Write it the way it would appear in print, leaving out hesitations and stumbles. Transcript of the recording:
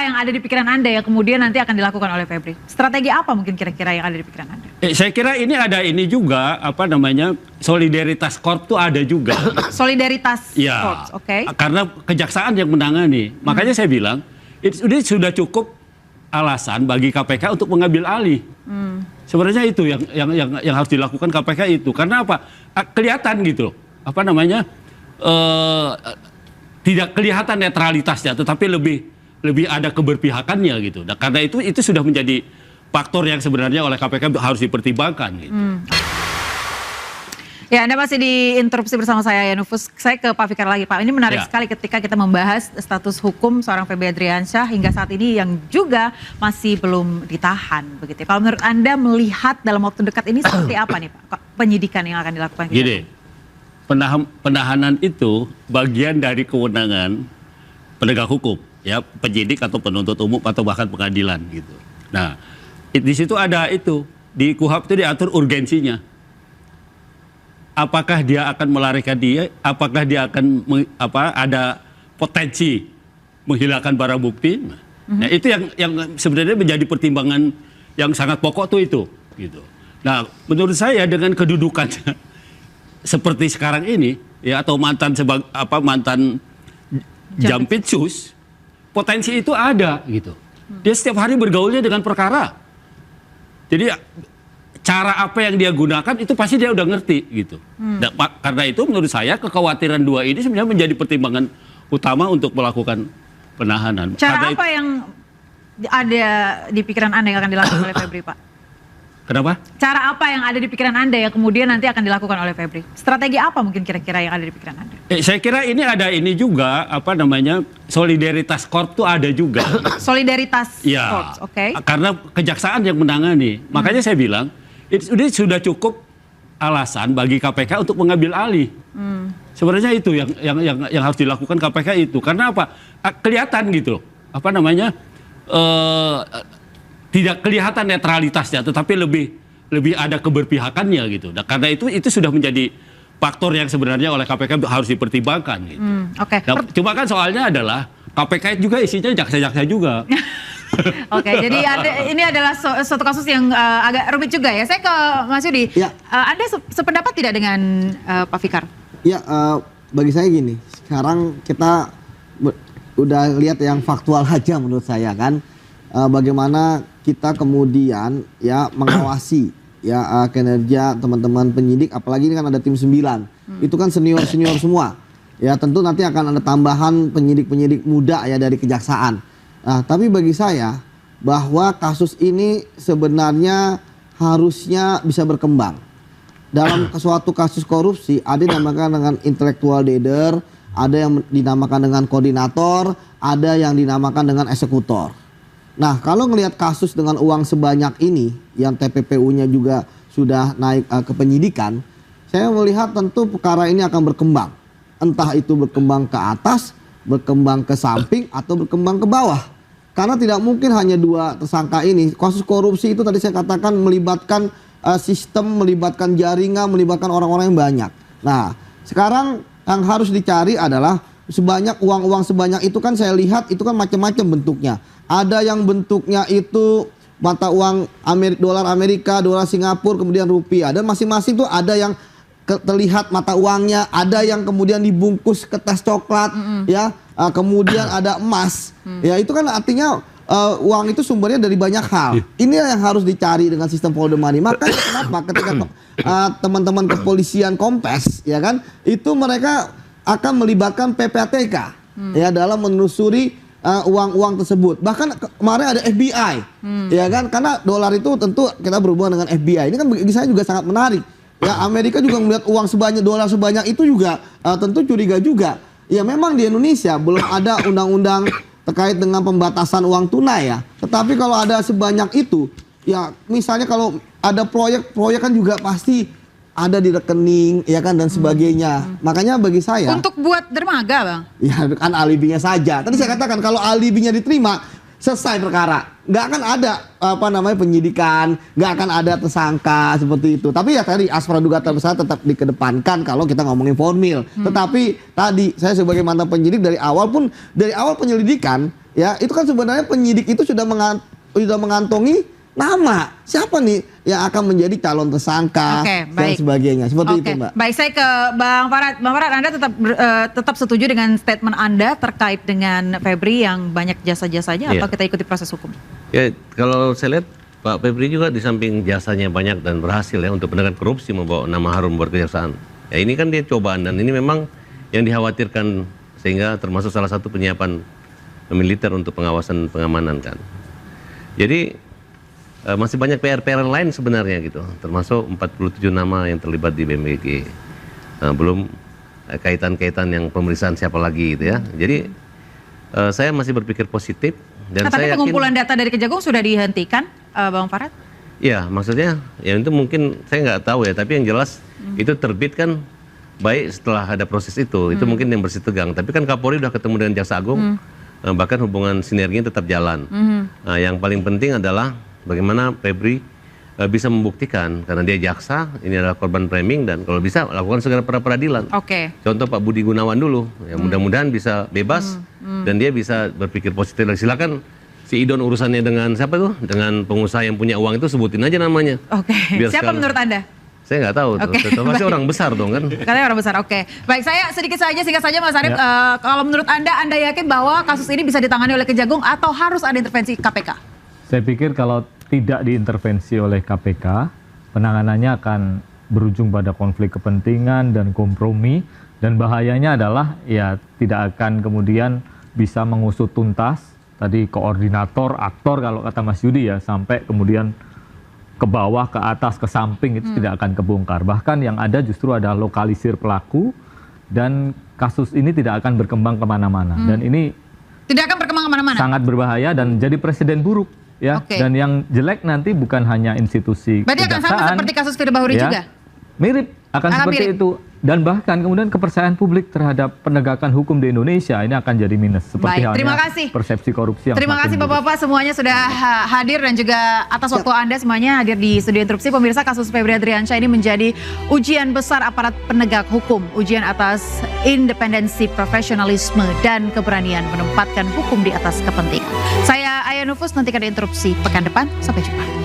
apa yang ada di pikiran Anda yang kemudian nanti akan dilakukan oleh Febri? Strategi apa mungkin kira-kira yang ada di pikiran Anda? Saya kira ini ada ini juga, apa namanya, solidaritas korp tuh ada juga. Solidaritas ya, korps, oke. Karena kejaksaan yang menangani. Makanya saya bilang, ini sudah cukup alasan bagi KPK untuk mengambil alih. Sebenarnya itu yang harus dilakukan KPK itu. Karena apa? Kelihatan gitu, apa namanya, tidak kelihatan netralitasnya, tetapi lebih ada keberpihakannya gitu. Nah, karena itu sudah menjadi faktor yang sebenarnya oleh KPK harus dipertimbangkan gitu. Ya, Anda masih diinterupsi bersama saya ya Nufus. Saya ke Pak Fikar lagi, Pak. Ini menarik sekali ketika kita membahas status hukum seorang Febri Adriansyah hingga saat ini yang juga masih belum ditahan begitu. Kalau menurut Anda melihat dalam waktu dekat ini seperti apa nih Pak penyidikan yang akan dilakukan? Gini, penahanan itu bagian dari kewenangan penegak hukum, ya, penyidik atau penuntut umum atau bahkan pengadilan gitu. Nah, di situ ada itu, di KUHP itu diatur urgensinya. Apakah dia akan melarikan dia? Apakah dia akan ada potensi menghilangkan barang bukti? Nah, itu yang sebenarnya menjadi pertimbangan yang sangat pokok tuh itu, gitu. Nah, menurut saya dengan kedudukannya seperti sekarang ini, ya, atau mantan Jampitsus, potensi itu ada, gitu. Dia setiap hari bergaulnya dengan perkara. Jadi cara apa yang dia gunakan itu pasti dia udah ngerti gitu. Nah, karena itu menurut saya kekhawatiran dua ini sebenarnya menjadi pertimbangan utama untuk melakukan penahanan. Cara apa yang ada di pikiran Anda yang akan dilakukan oleh Febri, Pak? Kenapa? Cara apa yang ada di pikiran Anda yang kemudian nanti akan dilakukan oleh Febri? Strategi apa mungkin kira-kira yang ada di pikiran Anda? Saya kira ini ada ini juga, apa namanya, solidaritas korp tuh ada juga. Solidaritas ya, korps, oke. Karena kejaksaan yang menangani. Makanya saya bilang, ini sudah cukup alasan bagi KPK untuk mengambil alih. Sebenarnya itu yang harus dilakukan KPK itu. Karena apa? Kelihatan gitu, apa namanya, tidak kelihatan netralitasnya, tetapi lebih ada keberpihakannya gitu. Nah, karena itu sudah menjadi faktor yang sebenarnya oleh KPK harus dipertimbangkan gitu. Oke. Nah, cuma kan soalnya adalah KPK juga isinya jaksa-jaksa juga. Oke, jadi ini adalah suatu kasus yang agak rumit juga ya. Saya ke Mas Yudi. Ya. Anda sependapat tidak dengan Pak Fikar? Ya, bagi saya gini. Sekarang kita udah lihat yang faktual aja menurut saya kan. Bagaimana kita kemudian ya mengawasi ya kinerja teman-teman penyidik, apalagi ini kan ada tim 9. Itu kan senior-senior semua. Ya, tentu nanti akan ada tambahan penyidik-penyidik muda ya dari kejaksaan. Nah, tapi bagi saya bahwa kasus ini sebenarnya harusnya bisa berkembang. Dalam suatu kasus korupsi ada yang dinamakan dengan intellectual leader, ada yang dinamakan dengan koordinator, ada yang dinamakan dengan eksekutor. Nah, kalau ngelihat kasus dengan uang sebanyak ini yang TPPU-nya juga sudah naik ke penyidikan, saya melihat tentu perkara ini akan berkembang. Entah itu berkembang ke atas, berkembang ke samping, atau berkembang ke bawah. Karena tidak mungkin hanya dua tersangka ini. Kasus korupsi itu tadi saya katakan melibatkan sistem, melibatkan jaringan, melibatkan orang-orang yang banyak. Nah, sekarang yang harus dicari adalah sebanyak uang-uang sebanyak itu kan saya lihat itu kan macam-macam bentuknya. Ada yang bentuknya itu mata uang dolar Amerika, dolar Singapura, kemudian rupiah. Dan masing-masing itu ada yang terlihat mata uangnya, ada yang kemudian dibungkus kertas coklat, ya, kemudian ada emas. Ya, itu kan artinya uang itu sumbernya dari banyak hal. Ini yang harus dicari dengan sistem follow the money. Makanya kenapa ketika teman-teman kepolisian Kompes, ya kan, itu mereka akan melibatkan PPATK ya dalam menelusuri uang-uang tersebut. Bahkan kemarin ada FBI, ya kan, karena dolar itu tentu kita berhubungan dengan FBI. Ini kan bagi saya juga sangat menarik. Ya, Amerika juga melihat uang sebanyak, dolar sebanyak itu juga tentu curiga juga. Ya, memang di Indonesia belum ada undang-undang terkait dengan pembatasan uang tunai ya. Tetapi kalau ada sebanyak itu, ya misalnya kalau ada proyek kan juga pasti ada di rekening, ya kan, dan sebagainya. Makanya bagi saya untuk buat dermaga, Bang. Ya kan alibinya saja. Tadi saya katakan kalau alibinya diterima, selesai perkara. Nggak akan ada penyidikan, nggak akan ada tersangka seperti itu. Tapi ya tadi as praduga tak bersalah tetap dikedepankan kalau kita ngomongin formil. Tetapi tadi saya sebagai mantan penyidik dari awal penyelidikan ya itu kan sebenarnya penyidik itu sudah mengantongi nama siapa nih yang akan menjadi calon tersangka dan sebagainya. Seperti itu, Mbak. Baik, saya ke Bang Farad. Bang Farad, Anda tetap setuju dengan statement Anda terkait dengan Febri yang banyak jasa-jasanya atau kita ikuti proses hukum? Ya, kalau saya lihat Pak Febri juga di samping jasanya banyak dan berhasil ya untuk penegakan korupsi, membawa nama harum buat kejaksaan. Ya ini kan dia cobaan dan ini memang yang dikhawatirkan, sehingga termasuk salah satu penyiapan militer untuk pengawasan pengamanan kan. Jadi masih banyak PR-PR lain sebenarnya gitu, termasuk 47 nama yang terlibat di BMKG. Belum kaitan-kaitan yang pemeriksaan siapa lagi gitu ya. Jadi saya masih berpikir positif dan tapi saya pengumpulan data dari Kejagung sudah dihentikan, Bang Farad? Iya, maksudnya ya itu mungkin saya nggak tahu ya, tapi yang jelas itu terbit kan baik setelah ada proses itu mungkin yang bersih tegang. Tapi kan Kapolri udah ketemu dengan Jaksa Agung, bahkan hubungan sinerginya tetap jalan. Nah, yang paling penting adalah bagaimana Febri bisa membuktikan karena dia jaksa, ini adalah korban framing dan kalau bisa lakukan segera peradilan. Contoh Pak Budi Gunawan dulu, ya mudah-mudahan bisa bebas dan dia bisa berpikir positif. Silakan si Idon urusannya dengan siapa tuh? Dengan pengusaha yang punya uang itu sebutin aja namanya. Siapa menurut Anda? Saya nggak tahu tuh. Pasti orang besar dong kan. Katanya orang besar. Baik, saya singkat saja Mas Arief. Kalau menurut Anda yakin bahwa kasus ini bisa ditangani oleh Kejagung atau harus ada intervensi KPK? Saya pikir kalau tidak diintervensi oleh KPK, penanganannya akan berujung pada konflik kepentingan dan kompromi, dan bahayanya adalah ya tidak akan kemudian bisa mengusut tuntas tadi koordinator, aktor kalau kata Mas Yudi ya, sampai kemudian ke bawah, ke atas, ke samping itu tidak akan kebongkar. Bahkan yang ada justru ada lokalisir pelaku dan kasus ini tidak akan berkembang kemana-mana. Dan ini tidak akan berkembang kemana-mana. Sangat berbahaya dan jadi presiden buruk. Ya, dan yang jelek nanti bukan hanya institusi berarti kejaksaan. Berarti akan sama seperti kasus Firly Bahuri juga? Mirip, akan seperti itu. Dan bahkan kemudian kepercayaan publik terhadap penegakan hukum di Indonesia ini akan jadi minus. Seperti halnya persepsi korupsi yang terima kasih Bapak-Bapak semuanya sudah hadir dan juga atas waktu Anda semuanya hadir di Studio Interupsi. Pemirsa, kasus Febri Adriansyah ini menjadi ujian besar aparat penegak hukum. Ujian atas independensi, profesionalisme, dan keberanian menempatkan hukum di atas kepentingan. Saya Aya Nufus, nantikan Interupsi pekan depan. Sampai jumpa.